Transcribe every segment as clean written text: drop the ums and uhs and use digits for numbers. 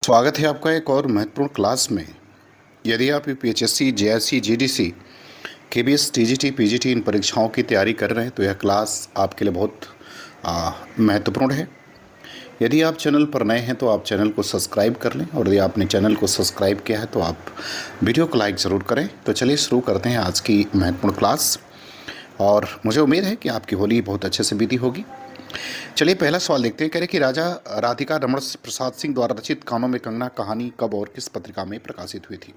स्वागत है आपका एक और महत्वपूर्ण क्लास में। यदि आप UPHSC, JRC, GDC, KBS, TGT, PGT इन परीक्षाओं की तैयारी कर रहे हैं तो यह क्लास आपके लिए बहुत महत्वपूर्ण है। यदि आप चैनल पर नए हैं तो आप चैनल को सब्सक्राइब कर लें, और यदि आपने चैनल को सब्सक्राइब किया है तो आप वीडियो को लाइक ज़रूर करें। तो चलिए शुरू करते हैं आज की महत्वपूर्ण क्लास, और मुझे उम्मीद है कि आपकी होली बहुत अच्छे से बीती होगी। चलिए पहला सवाल देखते हैं। कह रहे कि राजा राधिका रमण प्रसाद सिंह द्वारा रचित कानों में कंगना कहानी कब और किस पत्रिका में प्रकाशित हुई थी।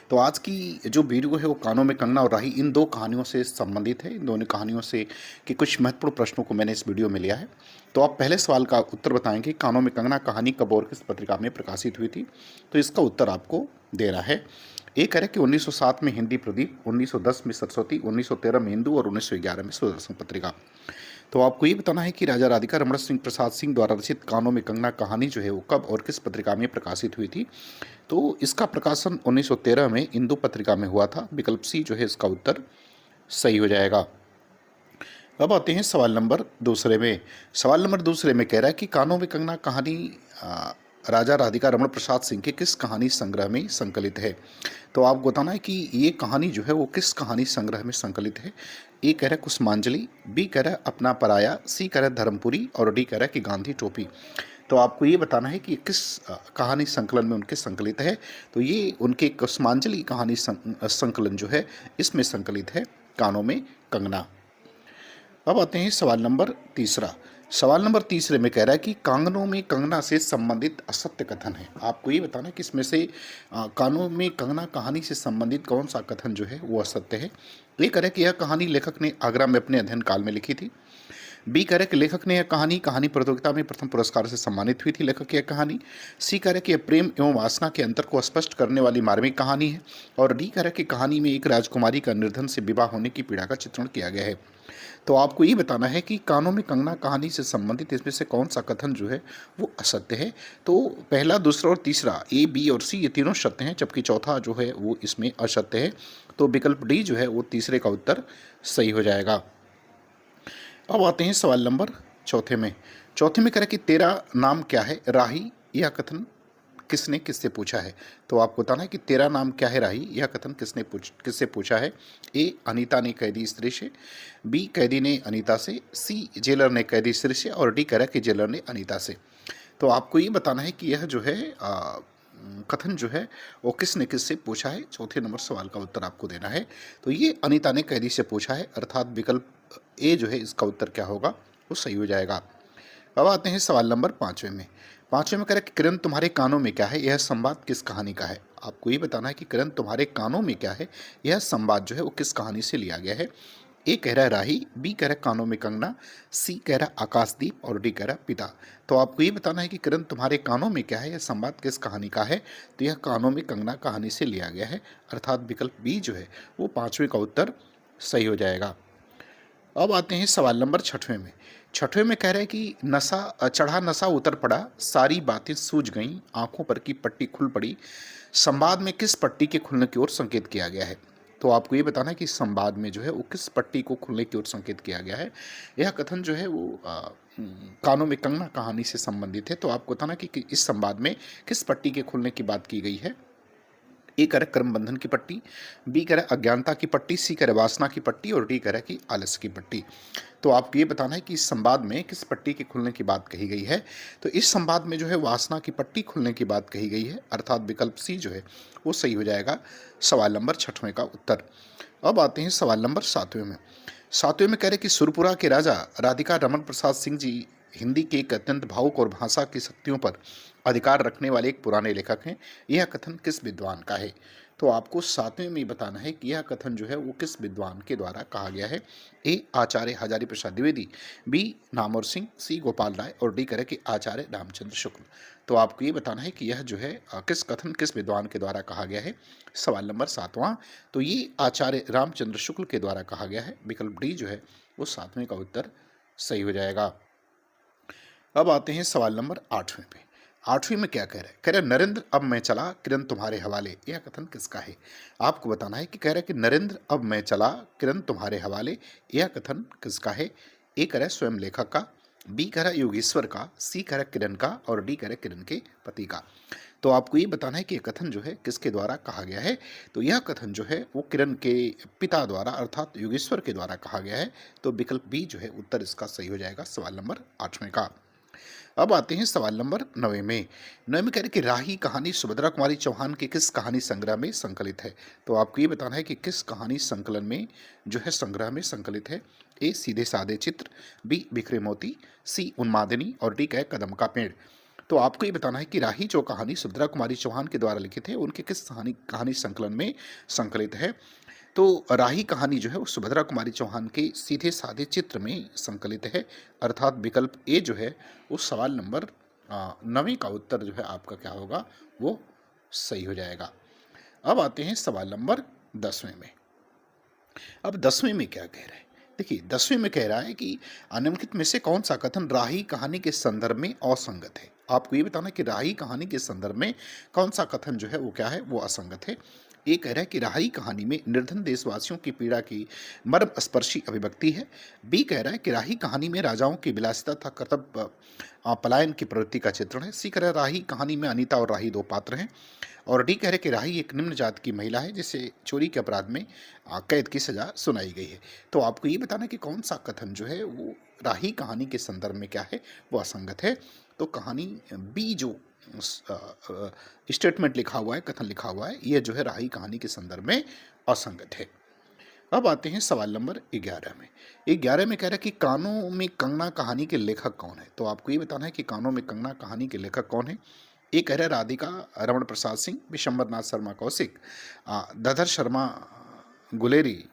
तो आज की जो वीडियो है वो कानों में कंगना और राही इन दो कहानियों से संबंधित है। इन दोनों कहानियों से कि कुछ महत्वपूर्ण प्रश्नों को मैंने इस वीडियो में लिया है। तो आप पहले सवाल का उत्तर बताएंगे, कानों में कंगना कहानी कब और किस पत्रिका में प्रकाशित हुई थी। तो इसका उत्तर आपको देना है। एक है कि 1907 में हिंदी प्रदीप, 1910 में सरस्वती, 1913 में हिंदू और 1911 में सुदर्शन पत्रिका। तो आपको ये बताना है कि राजा राधिका रमण सिंह प्रसाद सिंह द्वारा रचित कानों में कंगना कहानी जो है वो कब और किस पत्रिका में प्रकाशित हुई थी। तो इसका प्रकाशन 1913 में इंदु पत्रिका में हुआ था। विकल्प सी जो है इसका उत्तर सही हो जाएगा। अब आते हैं सवाल नंबर दूसरे में। सवाल नंबर दूसरे में कह रहा है कि कानों में कंगना कहानी राजा राधिका रमण प्रसाद सिंह के किस कहानी संग्रह में संकलित है। तो आपको बताना है कि ये कहानी जो है वो किस कहानी संग्रह में संकलित है। ए कह रहा है कुसुमांजलि, बी कह रहा है अपना पराया, सी कह रहा है धर्मपुरी और डी कह रहा है कि गांधी टोपी। तो आपको ये बताना है कि किस कहानी संकलन में उनके संकलित है। तो ये उनके कुसुमांजलि कहानी संकलन जो है इसमें संकलित है, कानों में कंगना। अब आते हैं सवाल नंबर तीसरा। सवाल नंबर तीसरे में कह रहा है कि कानों में कंगना से संबंधित असत्य कथन है। आपको ये बताना है कि इसमें से कानों में कंगना कहानी से संबंधित कौन सा कथन जो है वो असत्य है। ये कह रहा है कि यह कहानी लेखक ने आगरा में अपने अध्ययन काल में लिखी थी। बी कह रहे कि लेखक ने यह कहानी कहानी प्रतियोगिता में प्रथम पुरस्कार से सम्मानित हुई थी लेखक की यह कहानी। सी कह रहे कि यह प्रेम एवं वासना के अंतर को स्पष्ट करने वाली मार्मिक कहानी है। और डी कह रहे कि कहानी में एक राजकुमारी का निर्धन से विवाह होने की पीड़ा का चित्रण किया गया है। तो आपको ये बताना है कि कानों में कंगना कहानी से संबंधित इसमें से कौन सा कथन जो है वो असत्य है। तो पहला, दूसरा और तीसरा, ए, बी और सी, ये तीनों सत्य हैं, जबकि चौथा जो है वो इसमें असत्य है। तो विकल्प डी जो है वो तीसरे का उत्तर सही हो जाएगा। अब आते हैं सवाल नंबर चौथे में। चौथे में कह रहा है कि तेरा नाम क्या है राही, यह कथन किसने किससे पूछा है। तो आपको बताना है कि तेरा नाम क्या है राही, यह कथन किससे पूछा है। ए, अनीता ने कैदी स्त्री से, बी, कैदी ने अनीता से, सी, जेलर ने कैदी स्त्री से और डी कह रहा है कि जेलर ने अनीता से। तो आपको ये बताना है कि यह जो है कथन जो है वो किसने किससे पूछा है। चौथे नंबर सवाल का उत्तर आपको देना है। तो ये अनीता ने कैदी से पूछा है, अर्थात विकल्प ए जो है इसका उत्तर क्या होगा वो सही हो जाएगा। अब आते हैं सवाल नंबर पाँचवें में। पाँचवें में कह रहा है कि किरण तुम्हारे कानों में क्या है, यह संवाद किस कहानी का है। आपको ये बताना है कि किरण तुम्हारे कानों में क्या है, यह संवाद जो है वो किस कहानी से लिया गया है। ए कह रहा है राही, बी कह रहा है कानों में कंगना, सी कह रहा है आकाशदीप और डी कह रहा है पिता। तो आपको ये बताना है कि किरण तुम्हारे कानों में क्या है, यह संवाद किस कहानी का है। तो यह कानों में कंगना कहानी से लिया गया है, अर्थात विकल्प बी जो है वो पाँचवें का उत्तर सही हो जाएगा। अब आते हैं सवाल नंबर छठवें में। छठवें में कह रहे हैं कि नशा चढ़ा नशा उतर पड़ा, सारी बातें सूझ गईं, आंखों पर की पट्टी खुल पड़ी। संवाद में किस पट्टी के खुलने की ओर संकेत किया गया है। तो आपको ये बताना है कि संवाद में जो है वो किस पट्टी को खुलने की ओर संकेत किया गया है। यह कथन जो है वो कानों में कंगना कहानी से संबंधित है। तो आपको बताना कि इस संवाद में किस पट्टी के खुलने की बात की गई है। ए करे कर्म बंधन की पट्टी, बी करे अज्ञानता की पट्टी, सी करे वासना की पट्टी और डी करे कि आलस्य की पट्टी। तो आपको ये बताना है कि इस संवाद में किस पट्टी के खुलने की बात कही गई है। तो इस संवाद में जो है वासना की पट्टी खुलने की बात कही गई है, अर्थात विकल्प सी जो है वो सही हो जाएगा सवाल नंबर छठवें का उत्तर। अब आते हैं सवाल नंबर सातवें में। सातवें में कह रहे कि सुरपुरा के राजा राधिका रमन प्रसाद सिंह जी हिंदी के एक अत्यंत भावुक और भाषा की शक्तियों पर अधिकार रखने वाले एक पुराने लेखक हैं। यह कथन किस विद्वान का है। तो आपको सातवें में बताना है कि यह कथन जो है वो किस विद्वान के द्वारा कहा गया है। ए, आचार्य हजारी प्रसाद द्विवेदी, बी, नामवर सिंह, सी, गोपाल राय और डी करे कि आचार्य रामचंद्र शुक्ल। तो आपको ये बताना है कि यह जो है किस कथन किस विद्वान के द्वारा कहा गया है। सवाल नंबर सातवां, तो ये आचार्य रामचंद्र शुक्ल के द्वारा कहा गया है। विकल्प डी जो है वो सातवें का उत्तर सही हो जाएगा। अब आते हैं सवाल नंबर आठवें पे। आठवीं में क्या कह रहे हैं। कह रहे नरेंद्र अब मैं चला, किरण तुम्हारे हवाले, यह कथन किसका है। आपको बताना है कि कह रहे कि नरेंद्र अब मैं चला, किरण तुम्हारे हवाले, यह कथन किसका है। ए कह रहा है स्वयं लेखक का, बी कह रहा है योगेश्वर का, सी कह रहा है किरण का और डी कह रहा है किरण के पति का। तो आपको ये बताना है कि ये कथन जो है किसके द्वारा कहा गया है। तो यह कथन जो है वो किरण के पिता द्वारा अर्थात योगेश्वर के द्वारा कहा गया है। तो विकल्प बी जो है उत्तर इसका सही हो जाएगा सवाल नंबर 8वें का। अब आते हैं सवाल नंबर 9 में। 9 में कह रहे कि राही कहानी सुभद्रा कुमारी चौहान के किस कहानी संग्रह में संकलित है। तो आपको ये बताना है कि किस कहानी संकलन में जो है संग्रह में संकलित है। ए सीधे साधे चित्र, बी बिखरे मोती, सी उन्मादिनी और डी है कदम का पेड़। तो आपको ये बताना है कि राही जो कहानी सुभद्रा कुमारी चौहान के द्वारा लिखित है उनके किस कहानी संकलन में संकलित है। तो राही कहानी जो है वो सुभद्रा कुमारी चौहान के सीधे साधे चित्र में संकलित है अर्थात विकल्प ए जो है वो सवाल नंबर 9 का उत्तर जो है आपका क्या होगा वो सही हो जाएगा। अब आते हैं सवाल नंबर 10वें में। अब 10वें में क्या कह रहे हैं, देखिए 10वें में कह रहा है कि निम्नलिखित में से कौन सा कथन राही कहानी के संदर्भ में असंगत है। आपको ये बताना कि राही कहानी के संदर्भ में कौन सा कथन जो है वो क्या है वो असंगत है। ये कह रहा है कि राही कहानी में निर्धन देशवासियों की पीड़ा की मर्मस्पर्शी अभिव्यक्ति है। बी कह रहा है कि राही कहानी में राजाओं की विलासिता तथा कर्तव्य पलायन की प्रवृत्ति का चित्रण है। सी कह रहा है राही कहानी में अनीता और राही दो पात्र हैं। और डी कह रहे कि राही एक निम्न जात की महिला है जिसे चोरी के अपराध में कैद की सजा सुनाई गई है। तो आपको ये बताना कि कौन सा कथन जो है वो राही कहानी के संदर्भ में क्या है वो असंगत है। तो कहानी बी जो स्टेटमेंट लिखा हुआ है कथन लिखा हुआ है ये जो है राही कहानी के संदर्भ में असंगत है। अब आते हैं सवाल नंबर 11 में। 11 में कह रहा है कि कानों में कंगना कहानी के लेखक कौन है। तो आपको ये बताना है कि कानों में कंगना कहानी के लेखक कौन है। ए कह रहा है राधिका रमण प्रसाद सिंह, विशंबर नाथ शर्मा कौशिक, दधर शर्मा गुलेरी,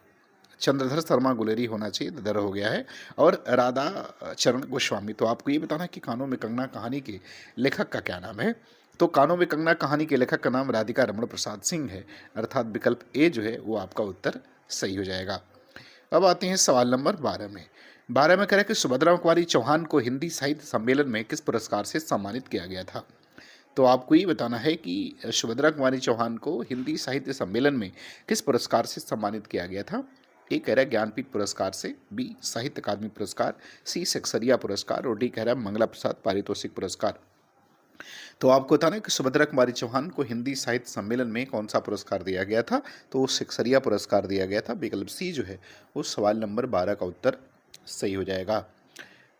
चंद्रधर शर्मा गुलेरी होना चाहिए, दधर हो गया है, और राधा चरण गोस्वामी। तो आपको ये बताना है कि कानों में कंगना कहानी के लेखक का क्या नाम है। तो कानों में कंगना कहानी के लेखक का नाम राधिका रमण प्रसाद सिंह है अर्थात विकल्प ए जो है वो आपका उत्तर सही हो जाएगा। अब आते हैं सवाल नंबर 12 में। 12 में कह रहा है कि सुभद्रा कुमारी चौहान को हिंदी साहित्य सम्मेलन में किस पुरस्कार से सम्मानित किया गया था। तो आपको ये बताना है कि सुभद्रा कुमारी चौहान को हिंदी साहित्य सम्मेलन में किस पुरस्कार से सम्मानित किया गया था। ए कह रहा है ज्ञानपीठ पुरस्कार से, बी साहित्य अकादमी पुरस्कार, सी सेक्सरिया पुरस्कार और डी कह रहा है मंगला प्रसाद पारितोषिक पुरस्कार। तो आपको बताना है कि सुभद्रा कुमारी चौहान को हिंदी साहित्य सम्मेलन में कौन सा पुरस्कार दिया गया था। तो वो सेक्सरिया पुरस्कार दिया गया था। विकल्प सी जो है वो सवाल नंबर 12 का उत्तर सही हो जाएगा।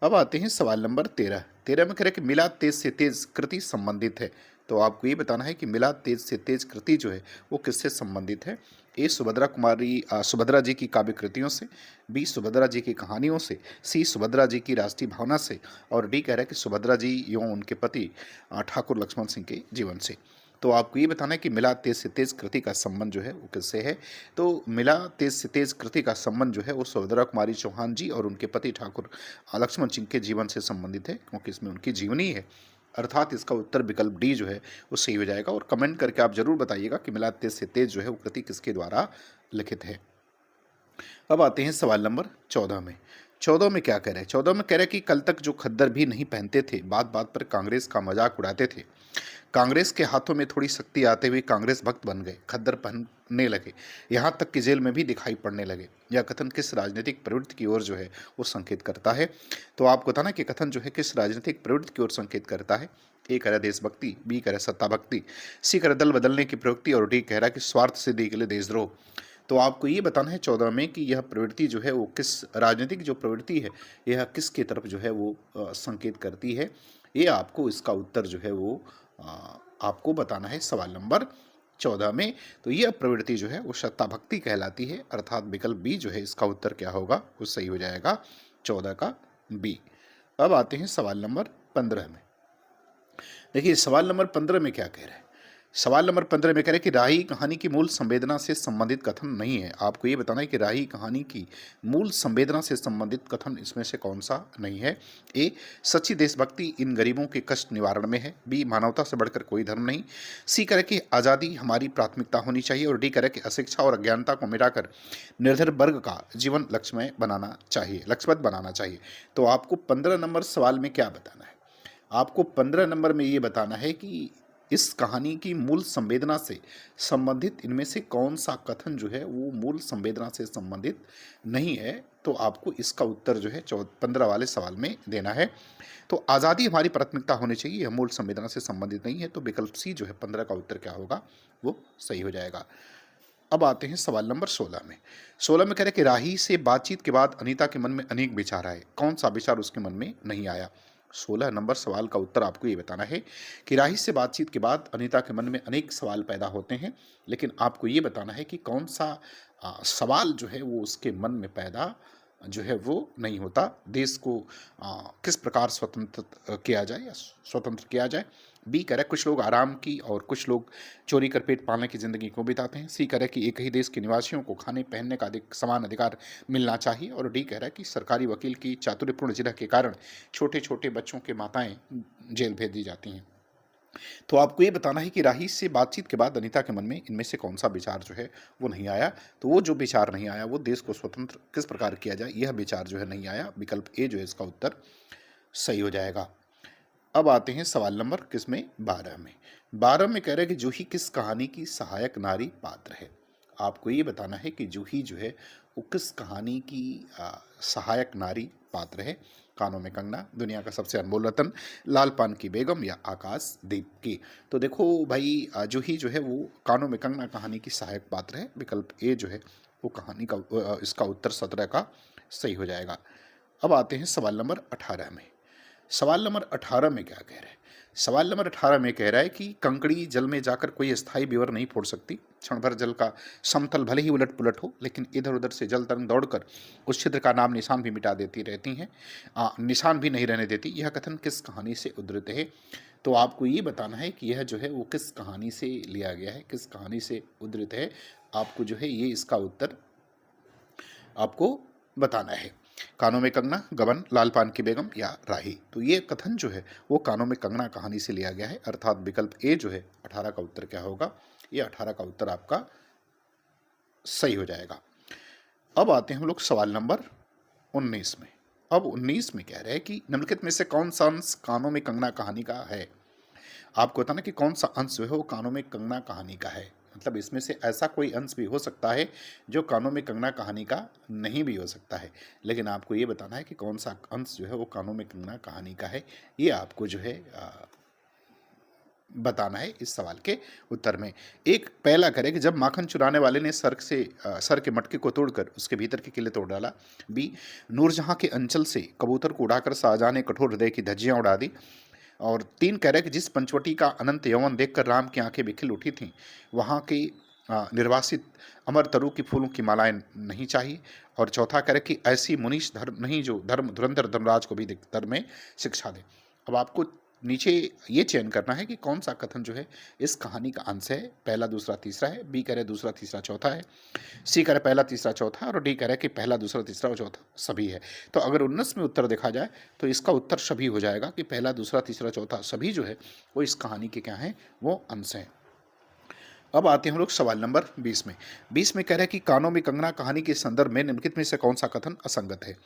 अब आते हैं सवाल नंबर 13। 13 में कह रहा है कि मिला तेज से तेज कृति संबंधित है। तो आपको ये बताना है कि मिला तेज से तेज कृति जो है वो किससे संबंधित है। ए सुभद्रा जी की काव्य कृतियों से, बी सुभद्रा जी की कहानियों से, सी सुभद्रा जी की राष्ट्रीय भावना से और डी कह रहा है कि सुभद्रा जी एवं उनके पति ठाकुर लक्ष्मण सिंह के जीवन से। तो आपको ये बताना है कि मिला तेज से तेज कृति का संबंध जो है वो किससे है। तो मिला तेज से तेज कृति का संबंध जो है वो सुभद्रा कुमारी चौहान जी और उनके पति ठाकुर लक्ष्मण सिंह के जीवन से संबंधित है क्योंकि इसमें उनकी जीवनी है अर्थात इसका उत्तर विकल्प डी जो है वो सही हो जाएगा। और कमेंट करके आप जरूर बताइएगा कि मिला तेज से तेज जो है वो कृति किसके द्वारा लिखित है। अब आते हैं सवाल नंबर 14 में। 14 में क्या कह रहे हैं। 14 में कह रहे हैं कि कल तक जो खद्दर भी नहीं पहनते थे बात बात पर कांग्रेस का मजाक उड़ाते थे, कांग्रेस के हाथों में थोड़ी शक्ति आते हुए कांग्रेस भक्त बन गए, खद्दर पहनने लगे, यहाँ तक कि जेल में भी दिखाई पड़ने लगे। यह कथन किस राजनीतिक प्रवृत्ति की ओर जो है वो संकेत करता है। तो आपको बताना कि कथन जो है किस राजनीतिक प्रवृत्ति की ओर संकेत करता है। ए कह रहा है देशभक्ति, बी कह रहा है सत्ता भक्ति, सी कह रहा है दल बदलने की प्रवृत्ति और डी कह रहा है कि स्वार्थ सिद्धि के लिए देशद्रोह। तो आपको ये बताना है 14 में कि यह प्रवृत्ति जो है वो किस राजनीतिक जो प्रवृत्ति है यह किसके तरफ जो है वो संकेत करती है। ये आपको इसका उत्तर जो है वो आपको बताना है सवाल नंबर 14 में। तो यह प्रवृत्ति जो है वो सत्ता भक्ति कहलाती है अर्थात विकल्प बी जो है इसका उत्तर क्या होगा वो सही हो जाएगा 14 का बी। अब आते हैं सवाल नंबर 15 में। देखिए सवाल नंबर 15 में क्या कह रहे हैं। सवाल नंबर 15 में कह रहे हैं कि राही कहानी की मूल संवेदना से संबंधित कथन नहीं है। आपको ये बताना है कि राही कहानी की मूल संवेदना से संबंधित कथन इसमें से कौन सा नहीं है। ए सच्ची देशभक्ति इन गरीबों के कष्ट निवारण में है, बी मानवता से बढ़कर कोई धर्म नहीं, सी कह रहे कि आज़ादी हमारी प्राथमिकता होनी चाहिए और डी कह रहे कि अशिक्षा और अज्ञानता को मिटाकर निर्धर वर्ग का जीवन लक्ष्यमय बनाना चाहिए, लक्ष्यबद्ध बनाना चाहिए। तो आपको 15 नंबर सवाल में क्या बताना है। आपको 15 नंबर में ये बताना है कि इस कहानी की मूल संवेदना से संबंधित इनमें से कौन सा कथन जो है वो मूल संवेदना से संबंधित नहीं है तो आपको इसका उत्तर जो है 15 वाले सवाल में देना है। तो आज़ादी हमारी प्राथमिकता होनी चाहिए, यह मूल संवेदना से संबंधित नहीं है। तो विकल्प सी जो है 15 का उत्तर क्या होगा, वो सही हो जाएगा। अब आते हैं सवाल नंबर 16 में। 16 में कह रहे हैं कि राही से बातचीत के बाद अनीता के मन में अनेक विचार आए, कौन सा विचार उसके मन में नहीं आया। 16 नंबर सवाल का उत्तर आपको ये बताना है कि राही से बातचीत के बाद अनीता के मन में अनेक सवाल पैदा होते हैं, लेकिन आपको ये बताना है कि कौन सा सवाल जो है वो उसके मन में पैदा जो है वो नहीं होता। देश को किस प्रकार स्वतंत्र किया जाए या स्वतंत्र किया जाए। बी कह रहा है कुछ लोग आराम की और कुछ लोग चोरी कर पेट पालने की ज़िंदगी को बिताते हैं। सी कह रहा है कि एक ही देश के निवासियों को खाने पहनने का समान अधिकार मिलना चाहिए। और डी कह रहा है कि सरकारी वकील की चातुर्यपूर्ण जिरह के कारण छोटे छोटे बच्चों के माताएं जेल भेज दी जाती हैं। तो आपको ये बताना है कि राही से बातचीत के बाद अनीता के मन में इनमें से कौन सा विचार जो है वो नहीं आया। तो वो जो विचार नहीं आया वो देश को स्वतंत्र किस प्रकार किया जाए, यह विचार जो है नहीं आया। विकल्प ए जो है इसका उत्तर सही हो जाएगा। अब आते हैं सवाल नंबर किसमें 12 में। 12 में कह रहे हैं कि जूही किस कहानी की सहायक नारी पात्र है। आपको ये बताना है कि जूही जो है वो किस कहानी की सहायक नारी पात्र है। कानों में कंगना, दुनिया का सबसे अनमोल रतन, लाल पान की बेगम या आकाश दीप की। तो देखो भाई जूही जो है वो कानों में कंगना कहानी की सहायक पात्र है। विकल्प ए जो है वो कहानी का इसका उत्तर 17 का सही हो जाएगा। अब आते हैं सवाल नंबर 18 में। सवाल नंबर 18 में क्या कह रहा है। सवाल नंबर 18 में कह रहा है कि कंकड़ी जल में जाकर कोई स्थायी विवर नहीं फोड़ सकती। क्षण भर जल का समतल भले ही उलट पुलट हो, लेकिन इधर उधर से जल तरंग दौड़कर उस छिद्र का नाम निशान भी मिटा देती रहती हैं, निशान भी नहीं रहने देती। यह कथन किस कहानी से उद्धृत है। तो आपको ये बताना है कि यह जो है वो किस कहानी से लिया गया है, किस कहानी से उद्धृत है। आपको जो है ये इसका उत्तर आपको बताना है। कानों में कंगना, गबन, लाल पान की बेगम या राही। तो ये कथन जो है वो कानों में कंगना कहानी से लिया गया है, अर्थात विकल्प ए जो है 18 का उत्तर क्या होगा, ये 18 का उत्तर आपका सही हो जाएगा। अब आते हैं हम लोग सवाल नंबर 19 में। अब 19 में कह रहे हैं कि निम्नलिखित में से कौन सा अंश कानों में कंगना कहानी का है। आपको बताना कि कौन सा अंश जो है वो कानों में कंगना कहानी का है। मतलब इसमें से ऐसा कोई अंश भी हो सकता है जो कानों में कंगना कहानी का नहीं भी हो सकता है, लेकिन आपको ये बताना है कि कौन सा अंश जो है वो कानों में कंगना कहानी का है। ये आपको जो है बताना है इस सवाल के उत्तर में। एक पहला करें कि जब माखन चुराने वाले ने सर के मटके को तोड़कर उसके भीतर के किले तोड़ डाला। बी नूरजहां के अंचल से कबूतर को उड़ाकर शाहजहां ने कठोर हृदय की धज्जियां उड़ा दी। और 3 कह रहे कि जिस पंचवटी का अनंत यौवन देखकर राम की आंखें बिखिल उठी थीं, वहाँ की निर्वासित अमर तरु की फूलों की मालाएं नहीं चाहिए। और चौथा कह रहे कि ऐसी मुनीश धर्म नहीं जो धर्म धुरंधर धर्मराज को भी धर्म में शिक्षा दे। अब आपको नीचे ये चयन करना है कि कौन सा कथन जो है इस कहानी का अंश है। पहला, दूसरा, तीसरा है। बी कह रहे दूसरा, तीसरा, चौथा है। सी कह रहे पहला, तीसरा, चौथा, और डी कह रहे कि पहला, दूसरा, तीसरा और चौथा सभी है। तो अगर 19 में उत्तर देखा जाए तो इसका उत्तर सभी हो जाएगा कि पहला, दूसरा, तीसरा, चौथा सभी जो है वो इस कहानी के क्या हैं, वो अंश हैं। अब आते हैं हम लोग सवाल नंबर 20 में। 20 में कह रहे हैं कि कानों में कंगना कहानी के संदर्भ में निम्नलिखित में से कौन सा कथन असंगत है।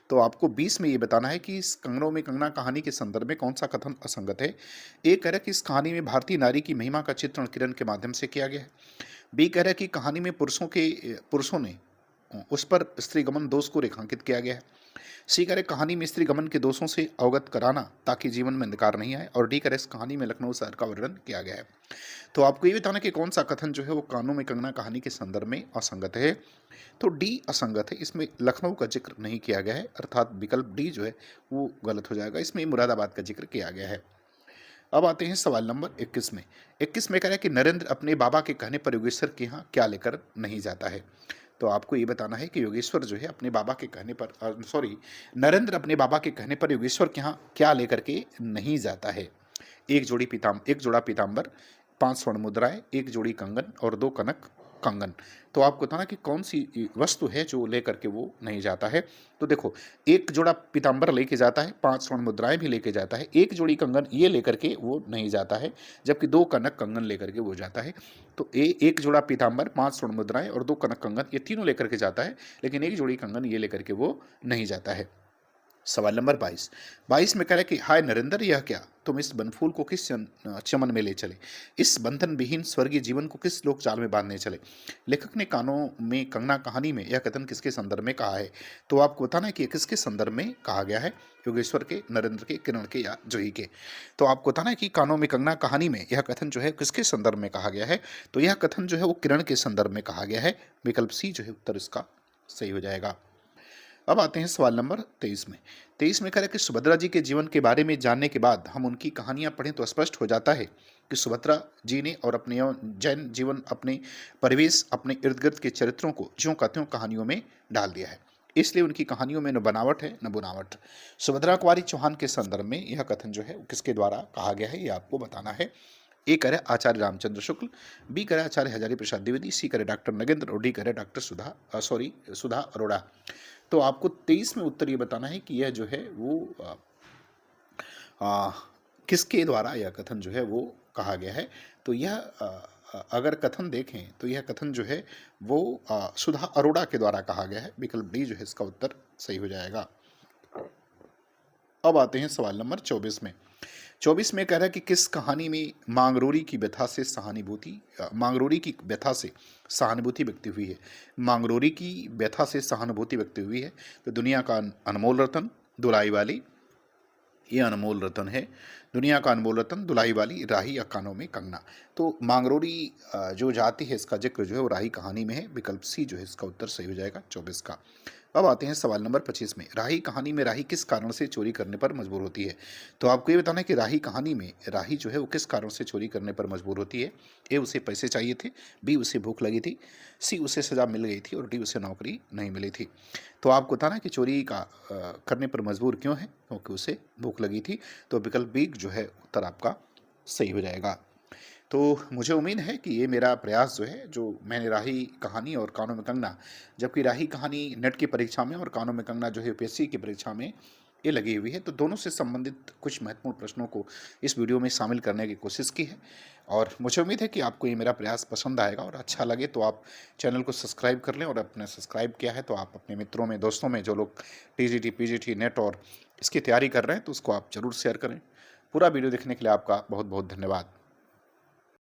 तो आपको 20 में ये बताना है कि इस कानों में कंगना कहानी के संदर्भ में कौन सा कथन असंगत है। ए कह रहा है कि इस कहानी में भारतीय नारी की महिमा का चित्रण किरण के माध्यम से किया गया है। बी कह रहा है कि कहानी में पुरुषों ने उस पर स्त्रीगमन दोष को रेखांकित किया गया है। सी करे कहानी में स्त्रीगमन के दोषों से अवगत कराना ताकि जीवन में अंधकार नहीं आए। और डी करे इस कहानी में लखनऊ शहर का वर्णन किया गया है। तो आपको ये बताना कि कौन सा कथन जो है वो कानों में कंगना कहानी के संदर्भ में असंगत है। तो डी असंगत है, इसमें लखनऊ का जिक्र नहीं किया गया है, अर्थात विकल्प डी जो है वो गलत हो जाएगा। इसमें मुरादाबाद का जिक्र किया गया है। अब आते हैं सवाल नंबर 21 में। 21 में कह रहा है कि नरेंद्र अपने बाबा के कहने पर योगेश्वर के यहाँ क्या लेकर नहीं जाता है। तो आपको ये बताना है कि योगेश्वर जो है अपने बाबा के कहने पर नरेंद्र अपने बाबा के कहने पर योगेश्वर के यहाँ क्या लेकर के नहीं जाता है। एक जोड़ा पीताम्बर, 5 स्वर्ण मुद्राएं, 1 जोड़ी कंगन और 2 कनक कंगन। तो आपको बताना कि कौन सी वस्तु है जो लेकर के वो नहीं जाता है। तो देखो, 1 जोड़ा पीताम्बर लेके जाता है, 5 स्वर्ण मुद्राएं भी लेके जाता है, 1 जोड़ी कंगन ये लेकर के वो नहीं जाता है, जबकि 2 कनक कंगन लेकर के वो जाता है। तो 1 जोड़ा पीताम्बर, 5 स्वर्ण मुद्राएं और 2 कनक कंगन ये तीनों लेकर के जाता है, लेकिन 1 जोड़ी कंगन ये लेकर के वो नहीं जाता है। सवाल नंबर 22 में कह रहा है कि हाय नरेंद्र, यह क्या, तुम इस बनफूल को किस चमन में ले चले, इस बंधन विहीन स्वर्गीय जीवन को किस लोक जाल में बांधने चले। लेखक ने कानों में कंगना कहानी में यह कथन किसके संदर्भ में कहा है? तो आपको बताना है कि यह किसके संदर्भ में कहा गया है, योगेश्वर के, नरेंद्र के, किरण के या जूही के। तो आपको बताना है कि कानों में कंगना कहानी में यह कथन जो है किसके संदर्भ में कहा गया है? तो यह कथन जो है वो किरण के संदर्भ में कहा गया है। विकल्प सी जो है उत्तर इसका सही हो जाएगा। अब आते हैं सवाल नंबर 23 में। 23 में कह रहा है कि सुभद्रा जी के जीवन के बारे में जानने के बाद हम उनकी कहानियां पढ़ें तो स्पष्ट हो जाता है कि सुभद्रा जी ने और अपने जैन जीवन, अपने परिवेश, अपने इर्द गिर्द के चरित्रों को ज्यों का त्यों कहानियों में डाल दिया है। इसलिए उनकी कहानियों में न बनावट है न बुनावट। सुभद्रा कुमारी चौहान के संदर्भ में यह कथन जो है वो किसके द्वारा कहा गया है, ये आपको बताना है। ए करे आचार्य रामचंद्र शुक्ल, बी करे आचार्य हजारी प्रसाद द्विवेदी, सी करे डॉक्टर नगेंद्र और डी करे डॉक्टर सुधा अरोड़ा। तो आपको 23 में उत्तर ये बताना है कि यह जो है वो किसके द्वारा यह कथन जो है वो कहा गया है। तो यह अगर कथन देखें तो यह कथन जो है वो सुधा अरोड़ा के द्वारा कहा गया है। विकल्प डी जो है इसका उत्तर सही हो जाएगा। अब आते हैं सवाल नंबर 24 में। 24 में कह रहा है कि किस कहानी में मांगरोरी की व्यथा से सहानुभूति व्यक्ति हुई है। मांगरोरी की व्यथा से सहानुभूति व्यक्ति हुई है। तो दुनिया का अनमोल रतन, दुलाई वाली, ये अनमोल रतन है। दुनिया का अनमोल रतन, दुलाई वाली, राही या कानों में कंगना। तो मांगरोरी जो जाति है इसका जिक्र जो है वो राही कहानी में है। विकल्प सी जो है इसका उत्तर सही हो जाएगा 24 का। अब आते हैं सवाल नंबर 25 में। राही कहानी में राही किस कारण से चोरी करने पर मजबूर होती है? तो आपको ये बताना है कि राही कहानी में राही जो है वो किस कारण से चोरी करने पर मजबूर होती है। ए उसे पैसे चाहिए थे, बी उसे भूख लगी थी, सी उसे सजा मिल गई थी और डी उसे नौकरी नहीं मिली थी। तो आपको बताना है कि चोरी करने पर मजबूर क्यों है, क्योंकि उसे भूख लगी थी। तो विकल्प बी जो है उत्तर आपका सही हो जाएगा। तो मुझे उम्मीद है कि ये मेरा प्रयास जो है, जो मैंने राही कहानी और कानों में कंगना, जबकि राही कहानी नेट की परीक्षा में और कानों में कंगना जो है यूपीएससी की परीक्षा में ये लगी हुई है, तो दोनों से संबंधित कुछ महत्वपूर्ण प्रश्नों को इस वीडियो में शामिल करने की कोशिश की है। और मुझे उम्मीद है कि आपको ये मेरा प्रयास पसंद आएगा और अच्छा लगे तो आप चैनल को सब्सक्राइब कर लें। और अपने सब्सक्राइब किया है तो आप अपने मित्रों में, दोस्तों में, जो लोग टीजीटी, पीजीटी, नेट और इसकी तैयारी कर रहे हैं, तो उसको आप ज़रूर शेयर करें। पूरा वीडियो देखने के लिए आपका बहुत बहुत धन्यवाद।